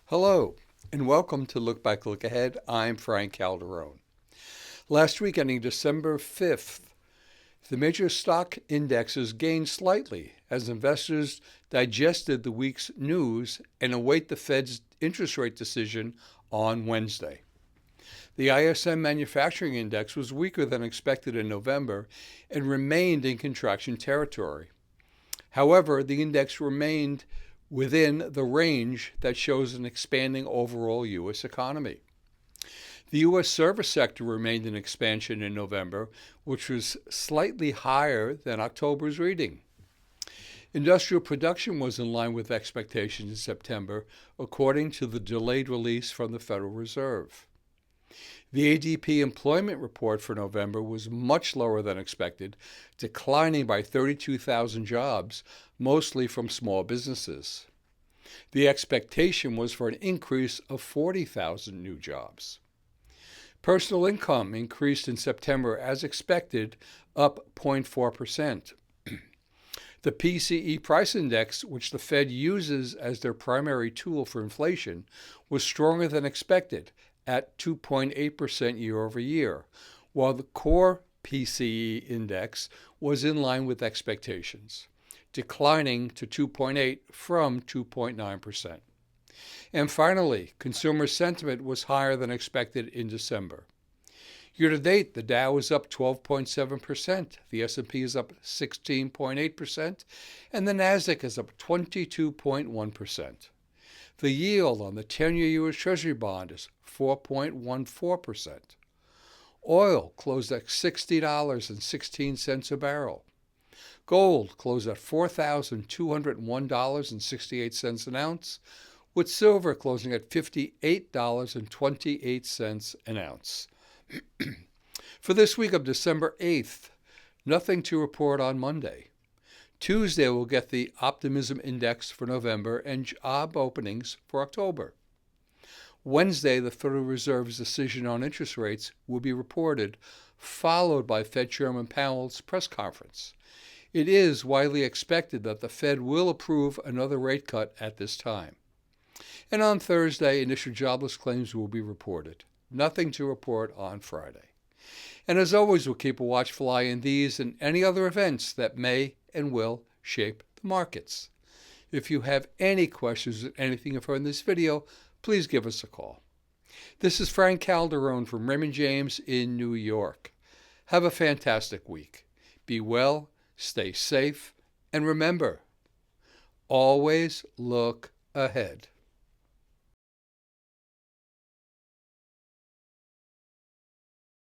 Hello, and welcome to Look Back, Look Ahead. I'm Frank Calderone. Last week, ending December 5th, the major stock indexes gained slightly as investors digested the week's news and await the Fed's interest rate decision on Wednesday. The ISM Manufacturing Index was weaker than expected in November and remained in contraction territory. However, the index remained within the range that shows an expanding overall U.S. economy. The U.S. service sector remained in expansion in November, which was slightly higher than October's reading. Industrial production was in line with expectations in September, according to the delayed release from the Federal Reserve. The ADP employment report for November was much lower than expected, declining by 32,000 jobs, mostly from small businesses. The expectation was for an increase of 40,000 new jobs. Personal income increased in September as expected, up 0.4%. The PCE price index, which the Fed uses as their primary tool for inflation, was stronger than expected, at 2.8% year over year, while the core PCE index was in line with expectations, declining to 2.8 from 2.9%. And finally, consumer sentiment was higher than expected in December. Year to date, the Dow is up 12.7%, the S&P is up 16.8%, and the Nasdaq is up 22.1%. The yield on the 10-year U.S. Treasury bond is 4.14%. Oil closed at $60.16 a barrel. Gold closed at $4,201.68 an ounce, with silver closing at $58.28 an ounce. For this week of December 8th, nothing to report on Monday. Tuesday, we'll get the optimism index for November and job openings for October. Wednesday, the Federal Reserve's decision on interest rates will be reported, followed by Fed Chairman Powell's press conference. It is widely expected that the Fed will approve another rate cut at this time. And on Thursday, initial jobless claims will be reported. Nothing to report on Friday. And as always, we'll keep a watchful eye on these and any other events that may and will shape the markets. If you have any questions or anything you've heard in this video, please give us a call. This is Frank Calderone from Raymond James in New York. Have a fantastic week. Be well, stay safe, and remember, always look ahead.